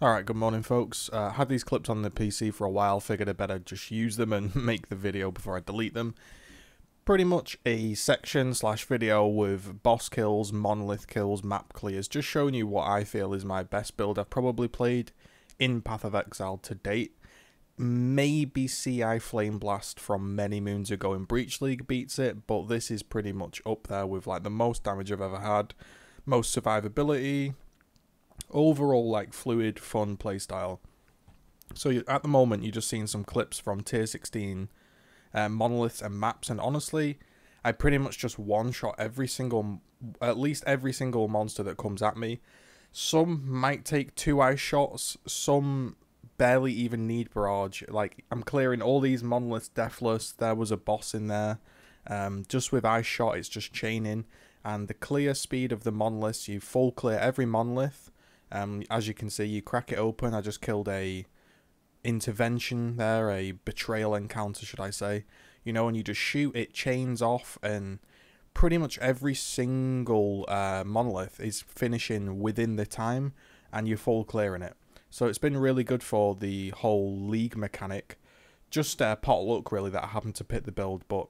Alright, good morning folks. Had these clips on the PC for a while, figured I'd better just use them and make the video before I delete them. Pretty much a section slash video with boss kills, monolith kills, map clears, just showing you what I feel is my best build I've probably played in Path of Exile to date. Maybe CI Flame Blast from many moons ago in Breach League beats it, but this is pretty much up there with like the most damage I've ever had, most survivability, overall like fluid fun playstyle. So at the moment you're just seeing some clips from tier 16 monoliths and maps, and honestly I pretty much just one shot at least every single monster that comes at me. Some might take 2 ice shots, some barely even need barrage. Like, I'm clearing all these monoliths deathless. There was a boss in there, just with ice shot it's just chaining, and the clear speed of the monoliths, you full clear every monolith. As you can see, you crack it open. I just killed a intervention there, a betrayal encounter should I say. You know, and you just shoot, it chains off, and pretty much every single monolith is finishing within the time, and you're full clearing it. So it's been really good for the whole league mechanic. Just pot luck really that I happened to pick the build, but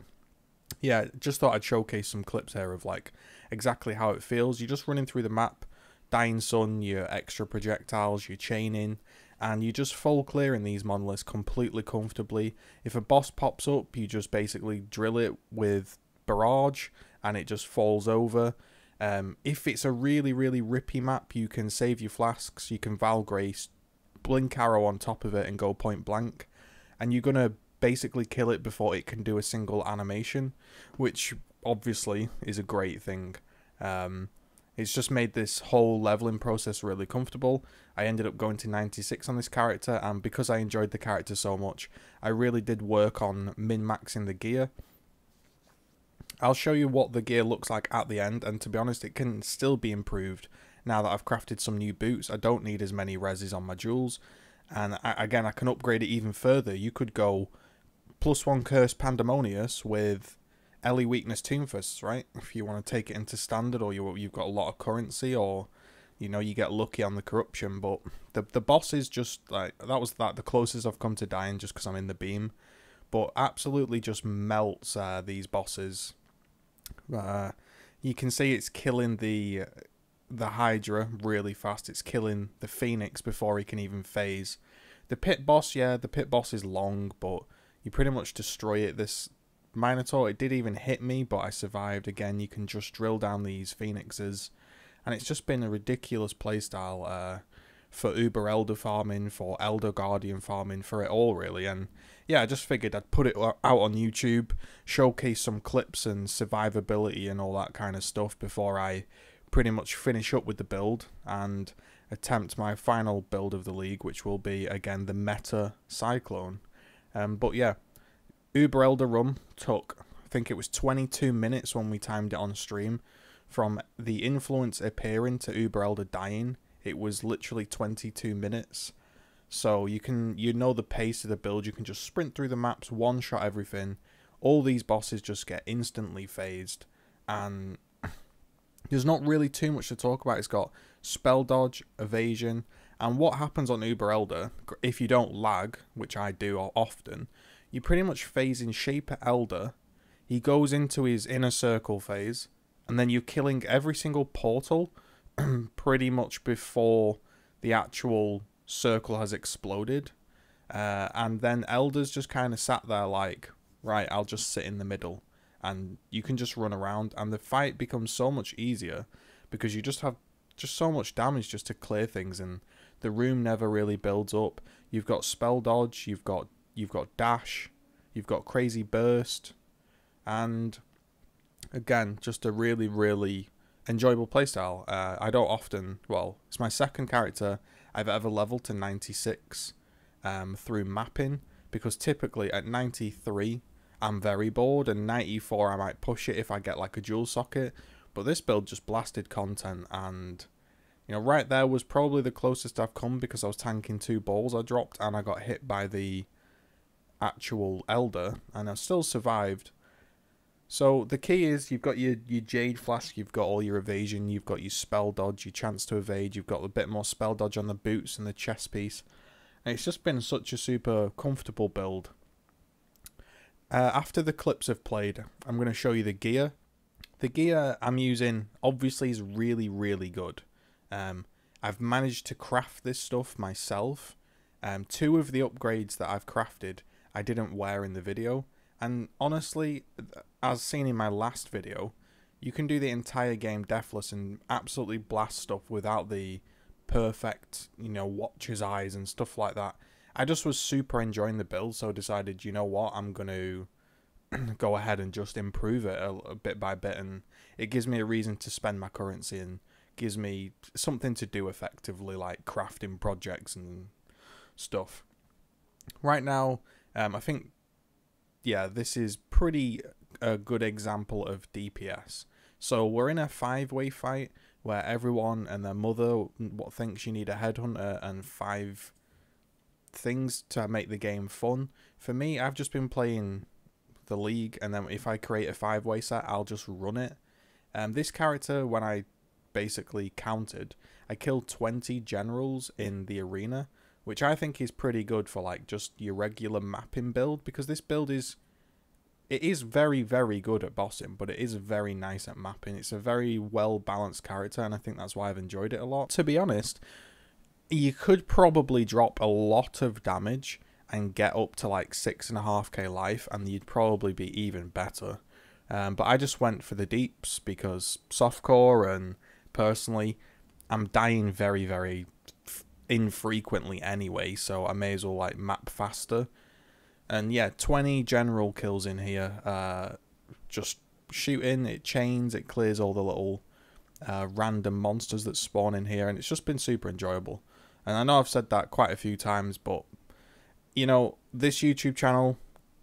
yeah, just thought I'd showcase some clips here of like exactly how it feels. You're just running through the map, Dying Sun, your extra projectiles, your chaining, and you just full clearing these monoliths completely comfortably. If a boss pops up, you just basically drill it with barrage and it just falls over. If it's a really rippy map, you can save your flasks, you can Val Grace, blink arrow on top of it and go point blank, and you're gonna basically kill it before it can do a single animation, which obviously is a great thing. It's just made this whole leveling process really comfortable. I ended up going to 96 on this character, and because I enjoyed the character so much, I really did work on min-maxing the gear. I'll show you what the gear looks like at the end, and to be honest, it can still be improved now that I've crafted some new boots. I don't need as many reses on my jewels, and again, I can upgrade it even further. You could go +1 Curse Pandemonious with Ellie Weakness Tombfists, right? If you want to take it into standard, or you've got a lot of currency, or you know, you get lucky on the corruption. But the boss is just like the closest I've come to dying, just because I'm in the beam. But absolutely just melts these bosses. You can see it's killing the Hydra really fast. It's killing the Phoenix before he can even phase. The pit boss, yeah, the pit boss is long, but you pretty much destroy it. This Minotaur, it did even hit me, but I survived. Again, you can just drill down these Phoenixes, and it's just been a ridiculous playstyle for Uber Elder farming, for Elder Guardian farming, for it all really. And yeah, I just figured I'd put it out on YouTube, showcase some clips and survivability and all that kind of stuff before I pretty much finish up with the build and attempt my final build of the league, which will be again the meta Cyclone. But yeah, Uber Elder run took, I think it was 22 minutes when we timed it on stream. From the influence appearing to Uber Elder dying, it was literally 22 minutes. So you know the pace of the build. You can just sprint through the maps, one shot everything. All these bosses just get instantly phased, and there's not really too much to talk about. It's got spell dodge, evasion, and what happens on Uber Elder, if you don't lag, which I do often, you pretty much phase in Shaper Elder. He goes into his inner circle phase, and then you're killing every single portal pretty much before the actual circle has exploded. And then Elder's just kind of sat there like, right, I'll just sit in the middle. And you can just run around, and the fight becomes so much easier because you just have so much damage just to clear things, and the room never really builds up. You've got spell dodge, you've got dash, you've got crazy burst, and again, just a really enjoyable playstyle. I don't often, well, it's my second character I've ever leveled to 96 through mapping, because typically at 93 I'm very bored, and 94 I might push it if I get like a dual socket, but this build just blasted content, and you know, right there was probably the closest I've come, because I was tanking 2 balls I dropped and I got hit by the actual Elder, and I still survived. So the key is you've got your Jade Flask, you've got all your evasion, you've got your spell dodge, your chance to evade, you've got a bit more spell dodge on the boots and the chest piece. And it's just been such a super comfortable build. After the clips have played, I'm going to show you the gear. The gear I'm using obviously is really, really good. I've managed to craft this stuff myself. 2 of the upgrades that I've crafted I didn't wear in the video. And honestly, as seen in my last video, you can do the entire game deathless and absolutely blast stuff without the perfect, watcher's eyes and stuff like that. I just was super enjoying the build, so I decided, you know what, I'm going to go ahead and just improve it a bit by bit, and it gives me a reason to spend my currency and gives me something to do effectively, like crafting projects and stuff. Right now, I think, yeah, this is pretty a good example of DPS. So we're in a 5-way fight where everyone and their mother thinks you need a headhunter and 5 things to make the game fun. For me, I've just been playing the League, and then if I create a 5-way set, I'll just run it. This character, when I basically counted, I killed 20 generals in the arena, which I think is pretty good for like just your regular mapping build, because this build is very, very good at bossing, but it is very nice at mapping. It's a very well balanced character, and I think that's why I've enjoyed it a lot. To be honest, you could probably drop a lot of damage and get up to like 6.5k life, and you'd probably be even better. But I just went for the deeps because softcore, and personally, I'm dying very, very infrequently anyway, so I may as well like map faster. And yeah, 20 general kills in here. Just shooting, it chains, it clears all the little random monsters that spawn in here, and it's just been super enjoyable. And I know I've said that quite a few times, but this YouTube channel,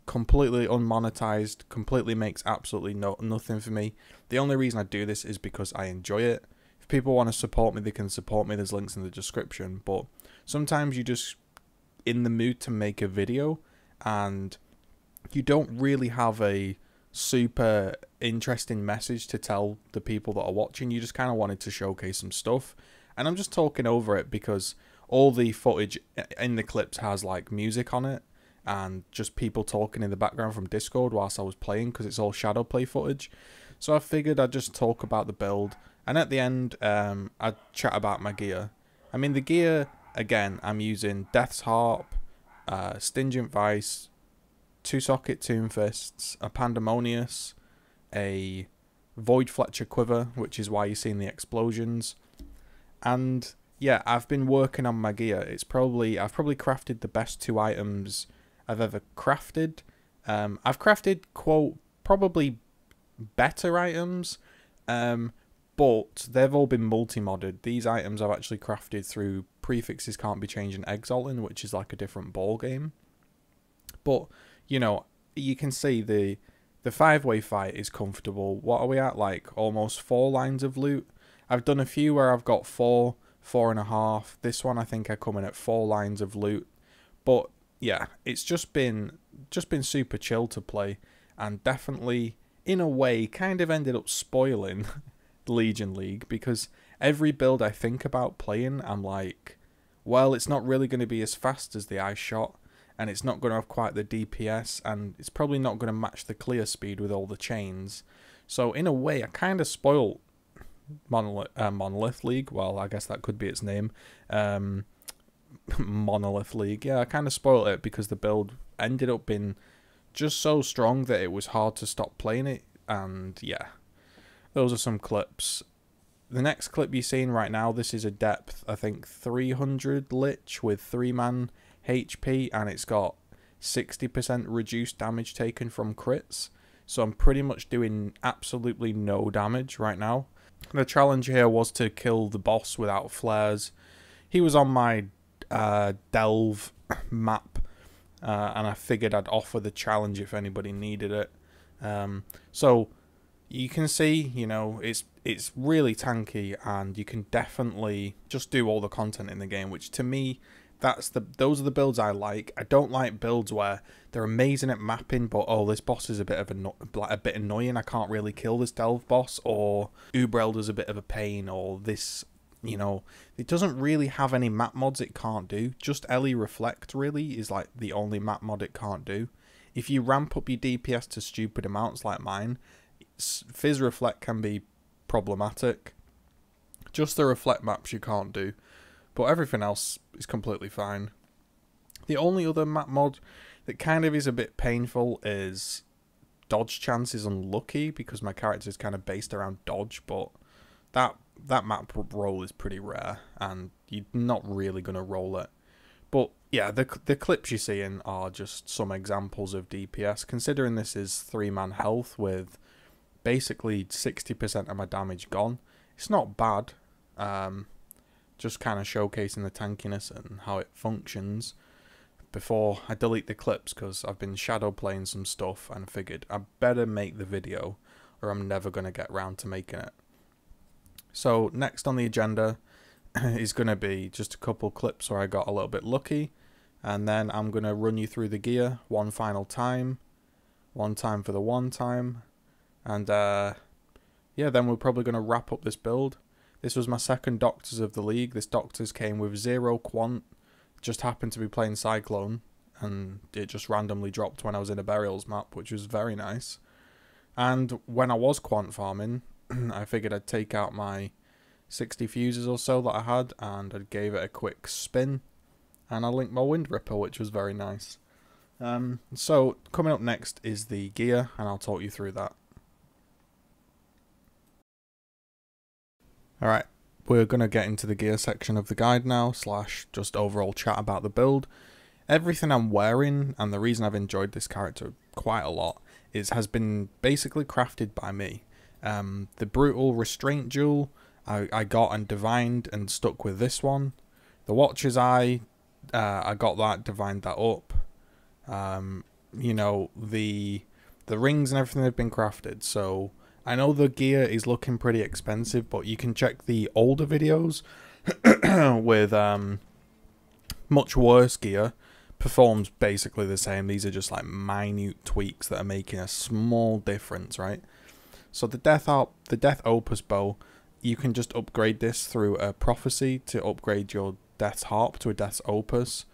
completely unmonetized, completely makes absolutely nothing for me. The only reason I do this is because I enjoy it. If people want to support me, they can support me. There's links in the description. But sometimes you're just in the mood to make a video, and you don't really have a super interesting message to tell the people that are watching. You just kind of wanted to showcase some stuff. And I'm just talking over it because all the footage in the clips has like music on it and just people talking in the background from Discord whilst I was playing, because it's all shadow play footage. So I figured I'd just talk about the build, and at the end I'd chat about my gear. I mean, the gear, again, I'm using Death's Harp, Stingent Vice, 2-socket Tomb Fists, a Pandemonious, a Voidfletcher Quiver, which is why you're seeing the explosions. And yeah, I've been working on my gear. I've probably crafted the best 2 items I've ever crafted. I've crafted, quote, probably better items, but they've all been multi-modded. These items I've actually crafted through prefixes can't be changed in Exile, which is like a different ball game. But you can see the 5-way fight is comfortable. What are we at? Like almost 4 lines of loot. I've done a few where I've got 4, 4.5. This one I think I come in at 4 lines of loot. But yeah, it's just been super chill to play, and definitely in a way kind of ended up spoiling Legion League, because every build I think about playing, I'm like, well, it's not really going to be as fast as the Ice Shot, and it's not going to have quite the DPS, and it's probably not going to match the clear speed with all the chains. So in a way, I kind of spoiled Monolith League. Well, I guess that could be its name. Monolith League. Yeah, I kind of spoiled it because the build ended up being just so strong that it was hard to stop playing it. And yeah, those are some clips. The next clip you're seeing right now, this is a depth, I think 300 Lich with 3-man HP, and it's got 60% reduced damage taken from crits. So I'm pretty much doing absolutely no damage right now. The challenge here was to kill the boss without flares. He was on my Delve map, and I figured I'd offer the challenge if anybody needed it. So you can see, it's really tanky, and you can definitely just do all the content in the game, which to me those are the builds I like. I don't like builds where they're amazing at mapping, but oh, this boss is a bit annoying. I can't really kill this delve boss, or Uber Elder's a bit of a pain, or this, you know, it doesn't really have any map mods it can't do. Just Ellie Reflect really is like the only map mod it can't do. If you ramp up your DPS to stupid amounts like mine, Fizz Reflect can be problematic. Just the Reflect maps you can't do, but everything else is completely fine. The only other map mod that kind of is a bit painful is dodge chance is unlucky, because my character is kind of based around dodge, but that map roll is pretty rare, and you're not really going to roll it. But yeah, the clips you're seeing are just some examples of DPS, considering this is 3-man health with basically 60% of my damage gone. It's not bad, just kind of showcasing the tankiness and how it functions before I delete the clips, because I've been shadow playing some stuff and figured I better make the video or I'm never going to get round to making it. So next on the agenda is going to be just a couple clips where I got a little bit lucky, and then I'm going to run you through the gear one final time, one time for the one time, and yeah, then we're probably going to wrap up this build. This was my second Doctors of the League. This Doctors came with 0 quant, just happened to be playing Cyclone, and it just randomly dropped when I was in a Burials map, which was very nice. And when I was quant farming, I figured I'd take out my 60 fuses or so that I had, and I gave it a quick spin, and I linked my Wind Ripper, which was very nice. So coming up next is the gear, and I'll talk you through that. Alright, we're going to get into the gear section of the guide now, / just overall chat about the build. Everything I'm wearing, and the reason I've enjoyed this character quite a lot, has been basically crafted by me. The Brutal Restraint Jewel I got and divined and stuck with this one. The Watcher's Eye, I got that, divined that up. You know, the rings and everything have been crafted, so I know the gear is looking pretty expensive, but you can check the older videos with much worse gear. Performs basically the same. These are just like minute tweaks that are making a small difference, right? So the Death Opus bow, you can just upgrade this through a prophecy to upgrade your Death's Harp to a Death's Opus.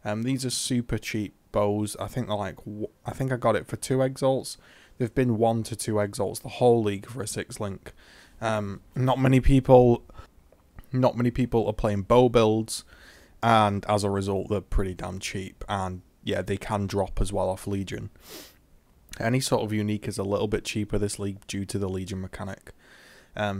These are super cheap bows. I think they're like, I think I got it for 2 exalts. They've been 1 to 2 exalts the whole league for a 6-link. Not many people are playing bow builds, and as a result, they're pretty damn cheap. And yeah, they can drop as well off Legion. Any sort of unique is a little bit cheaper this league due to the Legion mechanic.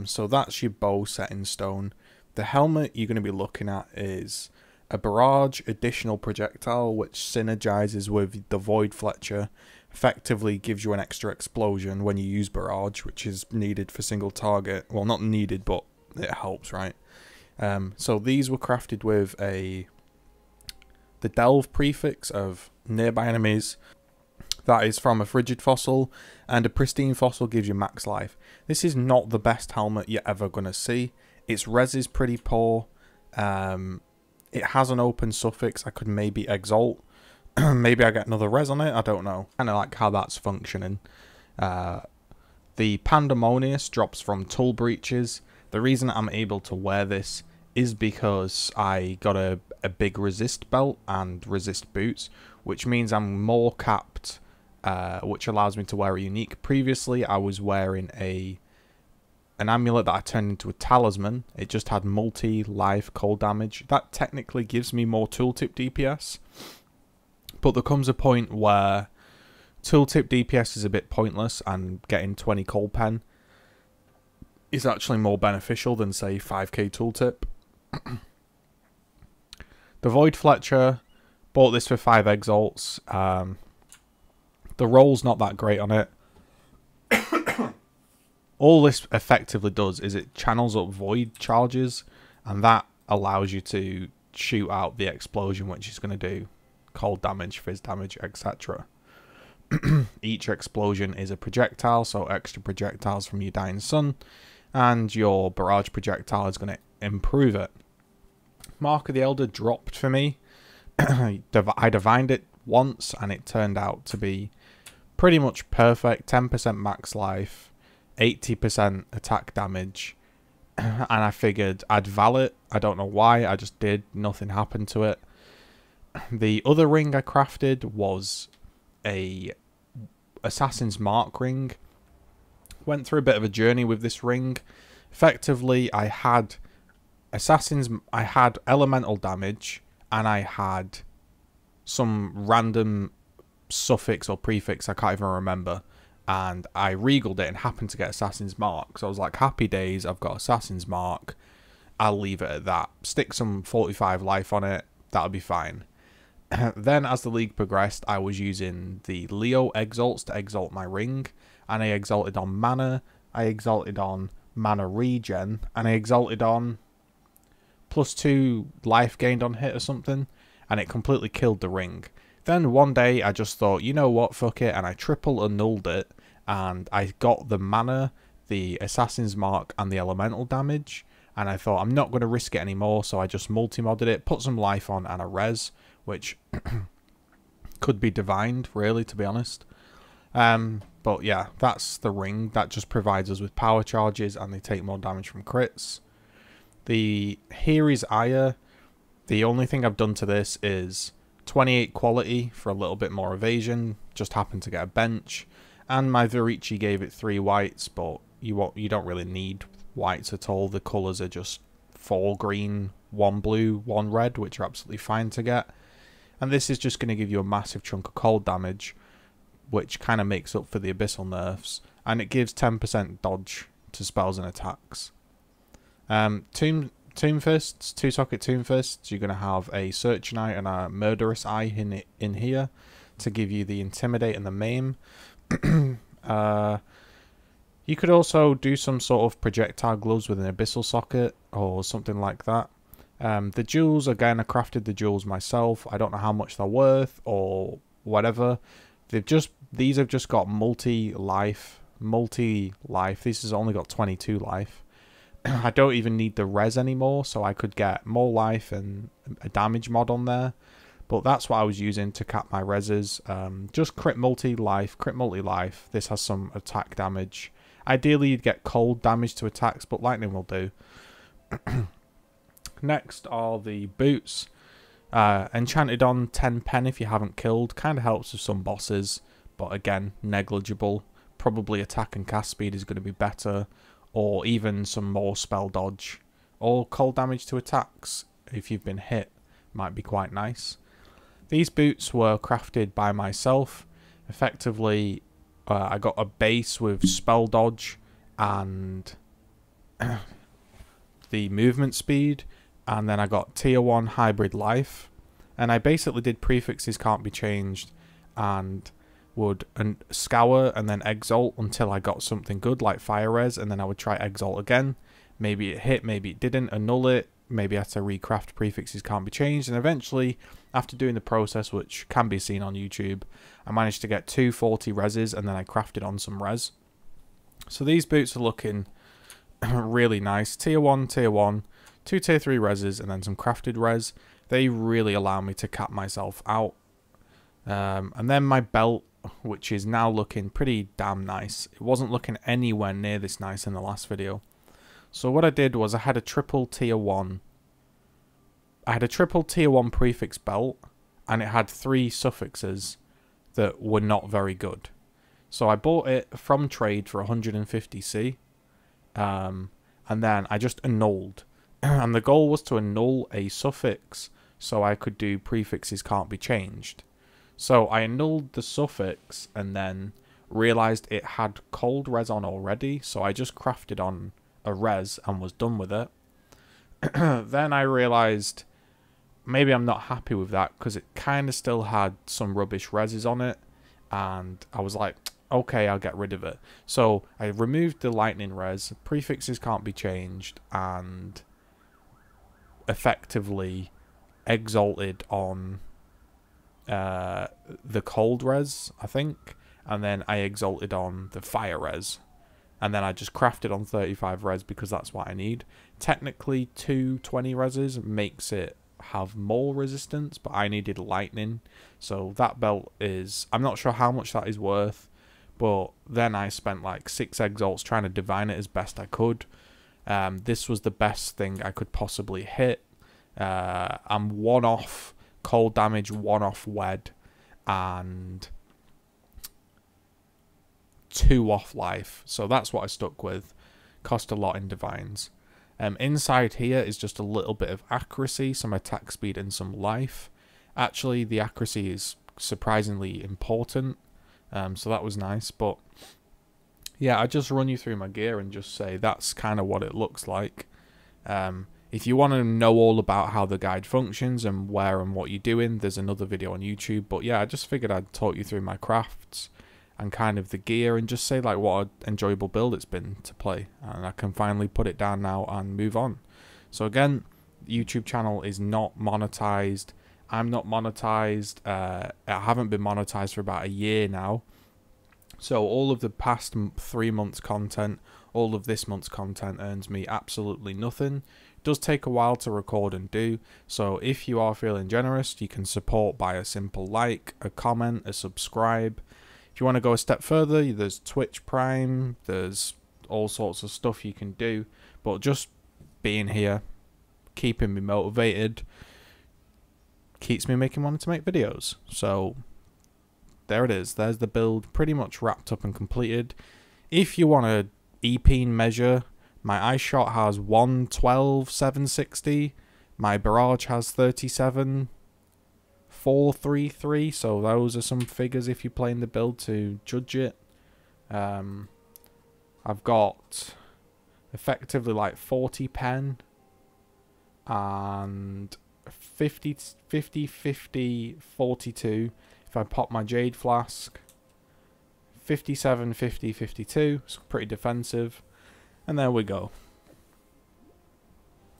So that's your bow set in stone. The helmet you're going to be looking at is a barrage additional projectile, which synergizes with the Voidlfetcher. Effectively gives you an extra explosion when you use barrage, which is needed for single target. Well, not needed, but it helps, right? So these were crafted with the delve prefix of nearby enemies. That is from a frigid fossil, and a pristine fossil gives you max life. This is not the best helmet you're ever going to see. Its res is pretty poor. It has an open suffix. I could maybe exalt. Maybe I get another res on it, I don't know. Kind of like how that's functioning. The Pandemonious drops from Tool Breaches. The reason I'm able to wear this is because I got a big resist belt and resist boots, which means I'm more capped, which allows me to wear a unique. Previously, I was wearing an amulet that I turned into a talisman. It just had multi-life cold damage. That technically gives me more tooltip DPS. But there comes a point where tooltip DPS is a bit pointless, and getting 20 cold pen is actually more beneficial than, say, 5k tooltip. The Voidlfetcher, bought this for 5 exalts. The roll's not that great on it. All this effectively does is it channels up void charges, and that allows you to shoot out the explosion, which is going to do cold damage, fizz damage, etc. Each explosion is a projectile, so extra projectiles from your dying sun, and your barrage projectile is going to improve it. Mark of the Elder dropped for me. I divined it once and it turned out to be pretty much perfect. 10% max life, 80% attack damage, and I figured I'd val it. I don't know why, I just did. Nothing happened to it. The other ring I crafted was a Assassin's Mark ring. Went through a bit of a journey with this ring. Effectively, I had elemental damage, and I had some random suffix or prefix, I can't even remember, and I regaled it and happened to get Assassin's Mark. So I was like, happy days, I've got Assassin's Mark, I'll leave it at that. Stick some 45 life on it, that'll be fine. Then as the league progressed, I was using the Leo exalts to exalt my ring, and I exalted on mana, I exalted on mana regen, and I exalted on +2 life gained on hit or something, and it completely killed the ring. Then one day I just thought, you know what, fuck it, and I triple annulled it, and I got the mana, the Assassin's Mark, and the elemental damage, and I thought I'm not going to risk it anymore, so I just multi-modded it, put some life on, and a res, which could be divined, really, to be honest. But yeah, that's the ring. That just provides us with power charges, and they take more damage from crits. The Here is Aya. The only thing I've done to this is 28 quality for a little bit more evasion. Just happened to get a bench. And my Virici gave it 3 whites, but you don't really need whites at all. The colours are just 4 green, 1 blue, 1 red, which are absolutely fine to get. And this is just going to give you a massive chunk of cold damage, which kind of makes up for the abyssal nerfs. And it gives 10% dodge to spells and attacks. Tomb Fists, 2-socket Tomb Fists, you're going to have a Searching Eye and a Murderous Eye in here to give you the Intimidate and the Maim. You could also do some sort of projectile gloves with an Abyssal socket or something like that. The jewels, again, I crafted the jewels myself. I don't know how much they're worth or whatever. These have just got multi-life. This has only got 22 life. I don't even need the res anymore, so I could get more life and a damage mod on there. But that's what I was using to cap my reses. Just crit multi-life, crit multi-life. This has some attack damage. Ideally, you'd get cold damage to attacks, but lightning will do. Next are the boots. Enchanted on 10 pen if you haven't killed. Kind of helps with some bosses, but again, negligible. Probably attack and cast speed is going to be better, or even some more spell dodge. Or cold damage to attacks, if you've been hit, might be quite nice. These boots were crafted by myself. Effectively, I got a base with spell dodge and the movement speed, and then I got tier 1 hybrid life, and I basically did prefixes can't be changed and would scour and then exalt until I got something good like fire res, and then I would try exalt again. Maybe it hit, maybe it didn't, annul it, maybe I had to recraft prefixes can't be changed, and eventually, after doing the process, which can be seen on YouTube, I managed to get 240 reses, and then I crafted on some res. So these boots are looking really nice. Tier 1, 2 tier 3 reses, and then some crafted res. They really allow me to cap myself out. And then my belt, which is now looking pretty damn nice. It wasn't looking anywhere near this nice in the last video. So what I did was I had a triple tier 1. I had a triple tier 1 prefix belt, and it had 3 suffixes that were not very good. So I bought it from trade for 150C, and then I just annulled. And the goal was to annul a suffix so I could do prefixes can't be changed. So I annulled the suffix and then realized it had cold res on already, so I just crafted on a res and was done with it. Then I realized maybe I'm not happy with that because it kind of still had some rubbish reses on it, and I was like, okay, I'll get rid of it. So I removed the lightning res, prefixes can't be changed, and effectively exalted on the cold res, I think, and then I exalted on the fire res. and then I just crafted on 35 res because that's what I need. Technically 220 reses makes it have more resistance, but I needed lightning, so that belt is, I'm not sure how much that is worth, but then I spent like 6 exalts trying to divine it as best I could. This was the best thing I could possibly hit. I'm 1 off cold damage, 1 off wed, and 2 off life, so that's what I stuck with. Cost a lot in divines. Inside here is just a little bit of accuracy, some attack speed, and some life. Actually, the accuracy is surprisingly important, so that was nice. But yeah, I just run you through my gear and just say that's kind of what it looks like. If you want to know all about how the guide functions and where and what you're doing, there's another video on YouTube. But yeah, I just figured I'd talk you through my crafts and kind of the gear, and just say like what an enjoyable build it's been to play, and I can finally put it down now and move on. So again, the YouTube channel is not monetized. I'm not monetized. I haven't been monetized for about a year now. So all of the past 3 months content, all of this month's content earns me absolutely nothing. It does take a while to record and do, so if you are feeling generous, you can support by a simple like, a comment, a subscribe. If you want to go a step further, there's Twitch Prime, there's all sorts of stuff you can do, but just being here, keeping me motivated, keeps me wanting to make videos. So there it is, there's the build pretty much wrapped up and completed. If you want a EP measure, my ice shot has 112,760, my barrage has 37,433, so those are some figures if you're playing the build to judge it. I've got effectively like 40 pen and 50, 42 if I pop my jade flask, 57, 50, 52, it's pretty defensive, and there we go.